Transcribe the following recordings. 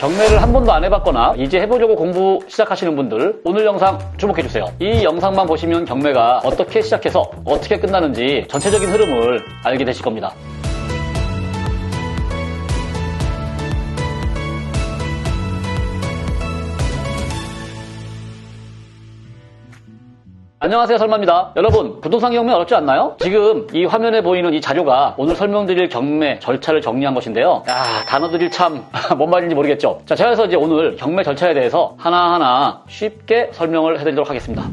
경매를 한 번도 안 해봤거나 이제 해보려고 공부 시작하시는 분들 오늘 영상 주목해주세요. 이 영상만 보시면 경매가 어떻게 시작해서 어떻게 끝나는지 전체적인 흐름을 알게 되실 겁니다. 안녕하세요, 설마입니다. 여러분, 부동산 경매 어렵지 않나요? 지금 이 화면에 보이는 이 자료가 오늘 설명드릴 경매 절차를 정리한 것인데요. 단어들이 참 뭔 말인지 모르겠죠. 자, 제가 그래서 이제 오늘 경매 절차에 대해서 하나하나 쉽게 설명을 해드리도록 하겠습니다.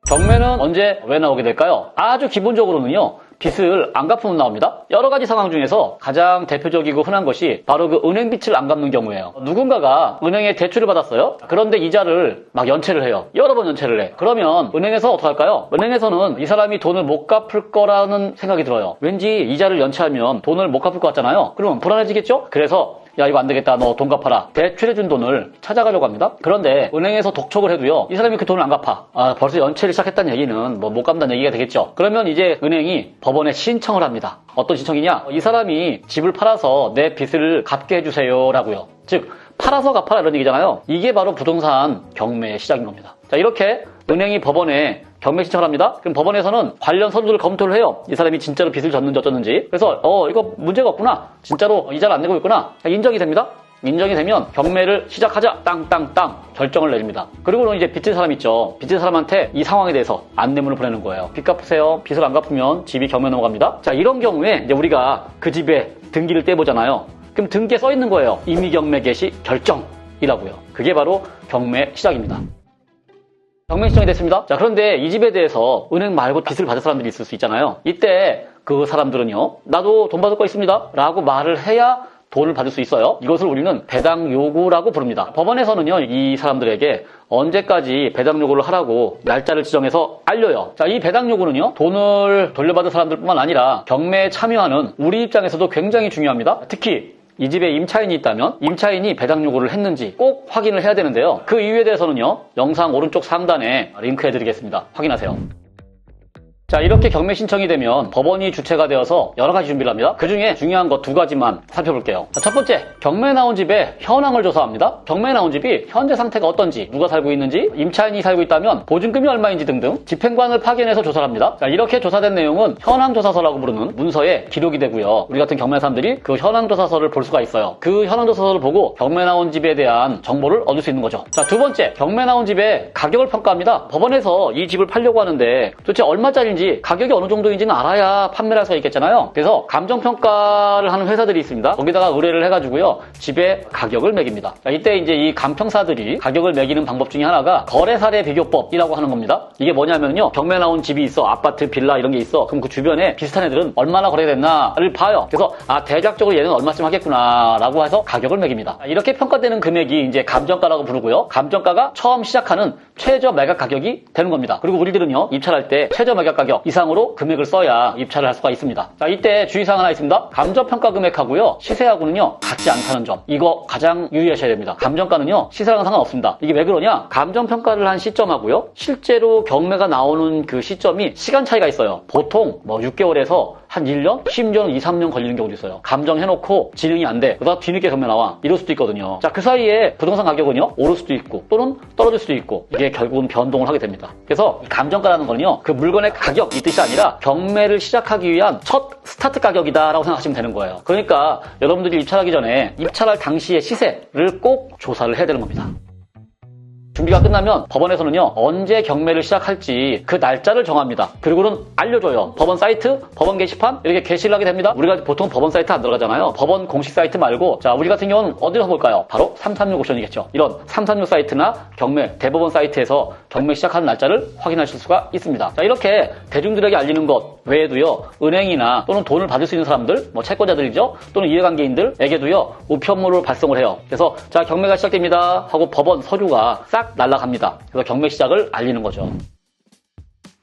경매는 언제 왜 나오게 될까요? 아주 기본적으로는요, 빚을 안 갚으면 나옵니다. 여러 가지 상황 중에서 가장 대표적이고 흔한 것이 바로 그 은행 빚을 안 갚는 경우예요. 누군가가 은행에 대출을 받았어요. 그런데 이자를 막 연체를 해요. 여러 번 연체를 해. 그러면 은행에서 어떡할까요? 은행에서는 이 사람이 돈을 못 갚을 거라는 생각이 들어요. 왠지 이자를 연체하면 돈을 못 갚을 것 같잖아요. 그러면 불안해지겠죠? 그래서 야, 이거 안 되겠다. 너 돈 갚아라. 대출해준 돈을 찾아가려고 합니다. 그런데 은행에서 독촉을 해도요, 이 사람이 그 돈을 안 갚아. 벌써 연체를 시작했다는 얘기는 뭐 못 갚는다는 얘기가 되겠죠. 그러면 이제 은행이 법원에 신청을 합니다. 어떤 신청이냐? 이 사람이 집을 팔아서 내 빚을 갚게 해주세요 라고요. 즉, 팔아서 갚아라 이런 얘기잖아요. 이게 바로 부동산 경매의 시작인 겁니다. 자, 이렇게 은행이 법원에 경매 신청을 합니다. 그럼 법원에서는 관련 서류들을 검토를 해요. 이 사람이 진짜로 빚을 졌는지 어쩌는지. 그래서 이거 문제가 없구나. 진짜로 이자를 안 내고 있구나. 인정이 됩니다. 인정이 되면 경매를 시작하자. 땅땅땅 결정을 내립니다. 그리고는 이제 빚진 사람 있죠. 빚진 사람한테 이 상황에 대해서 안내문을 보내는 거예요. 빚 갚으세요. 빚을 안 갚으면 집이 경매 넘어갑니다. 자, 이런 경우에 이제 우리가 그 집에 등기를 떼보잖아요. 그럼 등기에 써 있는 거예요. 임의경매 개시 결정이라고요. 그게 바로 경매 시작입니다. 경매 신청이 됐습니다. 자, 그런데 이 집에 대해서 은행 말고 빚을 받을 사람들이 있을 수 있잖아요. 이때 그 사람들은요, 나도 돈 받을 거 있습니다 라고 말을 해야 돈을 받을 수 있어요. 이것을 우리는 배당 요구라고 부릅니다. 법원에서는요, 이 사람들에게 언제까지 배당 요구를 하라고 날짜를 지정해서 알려요. 자, 이 배당 요구는요, 돈을 돌려받은 사람들뿐만 아니라 경매에 참여하는 우리 입장에서도 굉장히 중요합니다. 특히 이 집에 임차인이 있다면 임차인이 배당 요구를 했는지 꼭 확인을 해야 되는데요. 그 이유에 대해서는요, 영상 오른쪽 상단에 링크 해드리겠습니다. 확인하세요. 자, 이렇게 경매 신청이 되면 법원이 주체가 되어서 여러 가지 준비를 합니다. 그 중에 중요한 거 두 가지만 살펴볼게요. 자, 첫 번째, 경매 나온 집의 현황을 조사합니다. 경매 나온 집이 현재 상태가 어떤지, 누가 살고 있는지, 임차인이 살고 있다면 보증금이 얼마인지 등등 집행관을 파견해서 조사를 합니다. 자, 이렇게 조사된 내용은 현황조사서라고 부르는 문서에 기록이 되고요. 우리 같은 경매 사람들이 그 현황조사서를 볼 수가 있어요. 그 현황조사서를 보고 경매 나온 집에 대한 정보를 얻을 수 있는 거죠. 자, 두 번째, 경매 나온 집의 가격을 평가합니다. 법원에서 이 집을 팔려고 하는데 도대체 얼마짜리인지 가격이 어느 정도인지는 알아야 판매를 할 수가 있겠잖아요. 그래서 감정평가를 하는 회사들이 있습니다. 거기다가 의뢰를 해가지고요, 집의 가격을 매깁니다. 자, 이때 이제 이 감평사들이 가격을 매기는 방법 중에 하나가 거래사례 비교법이라고 하는 겁니다. 이게 뭐냐면요, 경매 나온 집이 있어. 아파트, 빌라 이런 게 있어. 그럼 그 주변에 비슷한 애들은 얼마나 거래됐나를 봐요. 그래서 대략적으로 얘는 얼마쯤 하겠구나 라고 해서 가격을 매깁니다. 자, 이렇게 평가되는 금액이 이제 감정가라고 부르고요. 감정가가 처음 시작하는 최저 매각 가격이 되는 겁니다. 그리고 우리들은요, 입찰할 때 최저 매각 가격 이상으로 금액을 써야 입찰을 할 수가 있습니다. 자, 이때 주의사항 하나 있습니다. 감정평가 금액하고요, 시세하고는요, 같지 않다는 점. 이거 가장 유의하셔야 됩니다. 감정가는요, 시세랑은 상관없습니다. 이게 왜 그러냐? 감정평가를 한 시점하고요, 실제로 경매가 나오는 그 시점이 시간 차이가 있어요. 보통 6개월에서 한 1년? 심지어는 2, 3년 걸리는 경우도 있어요. 감정해놓고 진행이 안 돼. 그러다 뒤늦게 경매 나와. 이럴 수도 있거든요. 자, 그 사이에 부동산 가격은요, 오를 수도 있고 또는 떨어질 수도 있고, 이게 결국은 변동을 하게 됩니다. 그래서 감정가라는 거는요, 그 물건의 가격 이 뜻이 아니라 경매를 시작하기 위한 첫 스타트 가격이다라고 생각하시면 되는 거예요. 그러니까 여러분들이 입찰하기 전에 입찰할 당시의 시세를 꼭 조사를 해야 되는 겁니다. 준비가 끝나면 법원에서는요, 언제 경매를 시작할지 그 날짜를 정합니다. 그리고는 알려줘요. 법원 사이트, 법원 게시판 이렇게 게시를 하게 됩니다. 우리가 보통 법원 사이트 안 들어가잖아요. 법원 공식 사이트 말고, 자, 우리 같은 경우는 어디서 볼까요? 바로 336 옵션이겠죠. 이런 336 사이트나 경매 대법원 사이트에서 경매 시작하는 날짜를 확인하실 수가 있습니다. 자, 이렇게 대중들에게 알리는 것 외에도요, 은행이나 또는 돈을 받을 수 있는 사람들, 채권자들이죠, 또는 이해관계인들에게도요, 우편물을 발송을 해요. 그래서 자, 경매가 시작됩니다 하고 법원 서류가 싹 날아갑니다. 그래서 경매 시작을 알리는 거죠.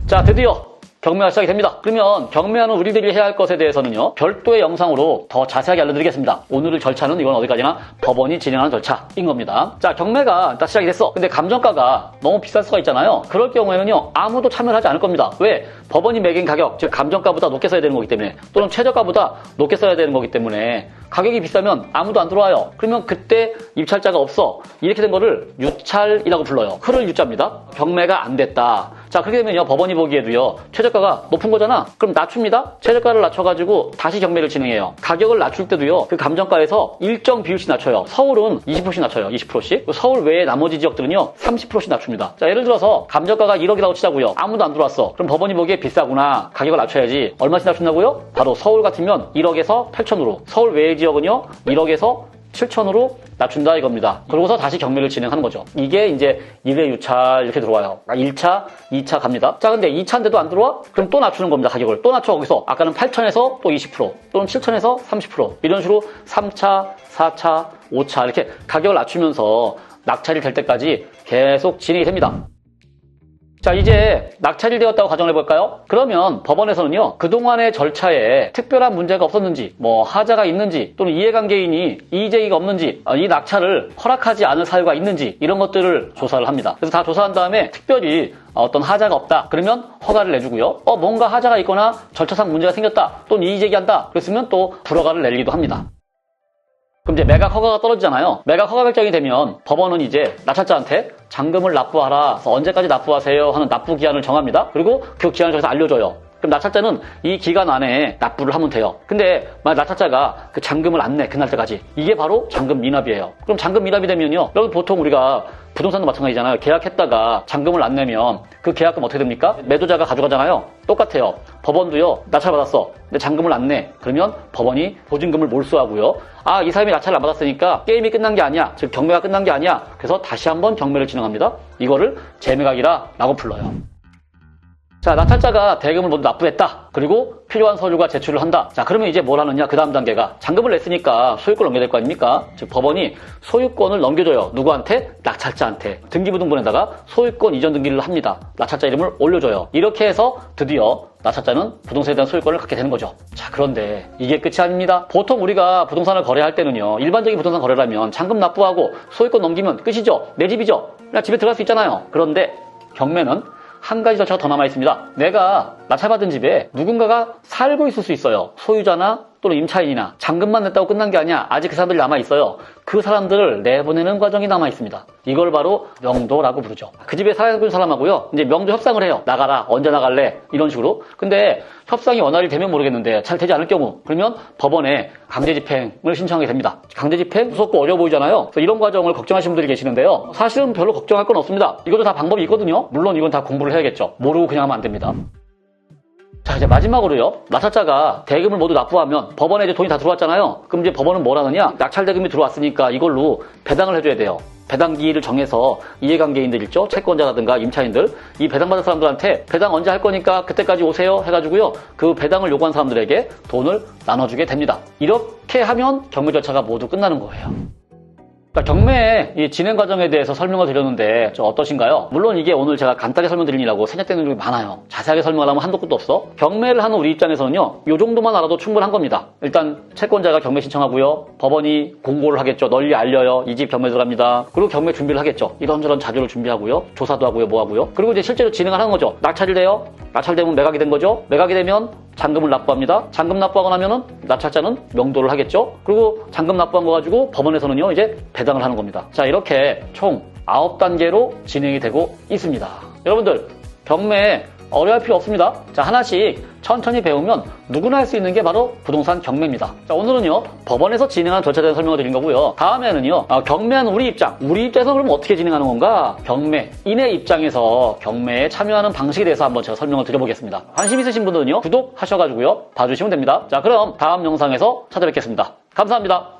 자, 드디어 경매가 시작이 됩니다. 그러면 경매하는 우리들이 해야 할 것에 대해서는요, 별도의 영상으로 더 자세하게 알려드리겠습니다. 오늘의 절차는 이건 어디까지나 법원이 진행하는 절차인 겁니다. 자, 경매가 일단 시작이 됐어. 근데 감정가가 너무 비쌀 수가 있잖아요. 그럴 경우에는요, 아무도 참여를 하지 않을 겁니다. 왜? 법원이 매긴 가격, 즉 감정가보다 높게 써야 되는 거기 때문에, 또는 최저가보다 높게 써야 되는 거기 때문에 가격이 비싸면 아무도 안 들어와요. 그러면 그때 입찰자가 없어. 이렇게 된 거를 유찰이라고 불러요. 흐를 유자입니다. 경매가 안 됐다. 자, 그렇게 되면요, 법원이 보기에도요, 최저가가 높은 거잖아. 그럼 낮춥니다. 최저가를 낮춰가지고 다시 경매를 진행해요. 가격을 낮출 때도요, 그 감정가에서 일정 비율씩 낮춰요. 서울은 20%씩 낮춰요. 20%씩. 서울 외에 나머지 지역들은요, 30%씩 낮춥니다. 자, 예를 들어서 감정가가 1억이라고 치자고요. 아무도 안 들어왔어. 그럼 법원이 보기에 비싸구나. 가격을 낮춰야지. 얼마씩 낮춘다고요? 바로 서울 같으면 1억에서 8천으로, 서울 외의 지역은요, 1억에서 7천으로 낮춘다 이겁니다. 그러고서 다시 경매를 진행하는 거죠. 이게 이제 1회 유찰 이렇게 들어와요. 1차, 2차 갑니다. 자, 근데 2차인데도 안 들어와? 그럼 또 낮추는 겁니다. 가격을. 또 낮춰. 거기서 아까는 8천에서 또 20% 또는 7천에서 30% 이런 식으로 3차, 4차, 5차 이렇게 가격을 낮추면서 낙찰이 될 때까지 계속 진행이 됩니다. 자, 이제 낙찰이 되었다고 가정을 해볼까요? 그러면 법원에서는요, 그동안의 절차에 특별한 문제가 없었는지, 뭐 하자가 있는지, 또는 이해관계인이 이의제기가 없는지, 이 낙찰을 허락하지 않을 사유가 있는지 이런 것들을 조사를 합니다. 그래서 다 조사한 다음에 특별히 어떤 하자가 없다 그러면 허가를 내주고요, 뭔가 하자가 있거나 절차상 문제가 생겼다 또는 이의제기한다 그랬으면 또 불허가를 내리기도 합니다. 그럼 이제 매각 허가가 떨어지잖아요. 매각 허가 결정이 되면 법원은 이제 낙찰자한테 잔금을 납부하라, 그래서 언제까지 납부하세요 하는 납부 기한을 정합니다. 그리고 그 기한을 저기서 알려줘요. 그럼 낙찰자는 이 기간 안에 납부를 하면 돼요. 근데 만약 낙찰자가 그 잔금을 안 내, 그날 때까지, 이게 바로 잔금 미납이에요. 그럼 잔금 미납이 되면요, 여러분 보통 우리가 부동산도 마찬가지잖아요. 계약했다가 잔금을 안 내면 그 계약금 어떻게 됩니까? 매도자가 가져가잖아요. 똑같아요. 법원도요, 낙찰받았어. 근데 잔금을 안 내. 그러면 법원이 보증금을 몰수하고요. 이 사람이 낙찰을 안 받았으니까 게임이 끝난 게 아니야. 즉 경매가 끝난 게 아니야. 그래서 다시 한번 경매를 진행합니다. 이거를 재매각이라고 불러요. 자, 낙찰자가 대금을 모두 납부했다. 그리고 필요한 서류가 제출을 한다. 자, 그러면 이제 뭘 하느냐? 그 다음 단계가 잔금을 냈으니까 소유권을 넘겨야 될 거 아닙니까? 즉 법원이 소유권을 넘겨줘요. 누구한테? 낙찰자한테. 등기부등본에다가 소유권 이전 등기를 합니다. 낙찰자 이름을 올려줘요. 이렇게 해서 드디어 낙찰자는 부동산에 대한 소유권을 갖게 되는 거죠. 자, 그런데 이게 끝이 아닙니다. 보통 우리가 부동산을 거래할 때는요, 일반적인 부동산 거래라면 잔금 납부하고 소유권 넘기면 끝이죠. 내 집이죠. 그냥 집에 들어갈 수 있잖아요. 그런데 경매는 한 가지 절차가 더 남아 있습니다. 내가 낙찰받은 집에 누군가가 살고 있을 수 있어요. 소유자나 또는 임차인이나. 잔금만 냈다고 끝난 게 아니야. 아직 그 사람들이 남아 있어요. 그 사람들을 내보내는 과정이 남아 있습니다. 이걸 바로 명도라고 부르죠. 그 집에 살고 있는 사람하고요, 이제 명도 협상을 해요. 나가라, 언제 나갈래, 이런 식으로. 근데 협상이 원활히 되면 모르겠는데 잘 되지 않을 경우, 그러면 법원에 강제집행을 신청하게 됩니다. 강제집행 무섭고 어려워 보이잖아요. 그래서 이런 과정을 걱정하시는 분들이 계시는데요, 사실은 별로 걱정할 건 없습니다. 이것도 다 방법이 있거든요. 물론 이건 다 공부를 해야겠죠. 모르고 그냥 하면 안 됩니다. 자, 이제 마지막으로요, 낙찰자가 대금을 모두 납부하면 법원에 이제 돈이 다 들어왔잖아요. 그럼 이제 법원은 뭘 하느냐? 낙찰 대금이 들어왔으니까 이걸로 배당을 해줘야 돼요. 배당기일을 정해서 이해관계인들 있죠? 채권자라든가 임차인들, 이 배당받은 사람들한테 배당 언제 할 거니까 그때까지 오세요 해가지고요, 그 배당을 요구한 사람들에게 돈을 나눠주게 됩니다. 이렇게 하면 경매 절차가 모두 끝나는 거예요. 경매의 이 진행 과정에 대해서 설명을 드렸는데 어떠신가요? 물론 이게 오늘 제가 간단히 설명드리느라고 생략되는 점이 많아요. 자세하게 설명을 하면 한도 끝도 없어. 경매를 하는 우리 입장에서는요, 이 정도만 알아도 충분한 겁니다. 일단 채권자가 경매 신청하고요, 법원이 공고를 하겠죠. 널리 알려요. 이 집 경매 들어갑니다. 그리고 경매 준비를 하겠죠. 이런저런 자료를 준비하고요, 조사도 하고요, 뭐 하고요. 그리고 이제 실제로 진행을 하는 거죠. 낙찰이 돼요. 낙찰되면 매각이 된 거죠. 매각이 되면 잔금을 납부합니다. 잔금 납부하고 나면은 낙찰자는 명도를 하겠죠. 그리고 잔금 납부한 거 가지고 법원에서는요, 이제 배당을 하는 겁니다. 자, 이렇게 총 9단계로 진행이 되고 있습니다. 여러분들, 경매 어려워할 필요 없습니다. 자, 하나씩 천천히 배우면 누구나 할 수 있는 게 바로 부동산 경매입니다. 자, 오늘은요, 법원에서 진행하는 절차에 대한 설명을 드린 거고요. 다음에는요, 경매하는 우리 입장에서 그럼 어떻게 진행하는 건가? 경매인의 입장에서 경매에 참여하는 방식에 대해서 한번 제가 설명을 드려보겠습니다. 관심 있으신 분들은요, 구독하셔가지고요, 봐주시면 됩니다. 자, 그럼 다음 영상에서 찾아뵙겠습니다. 감사합니다.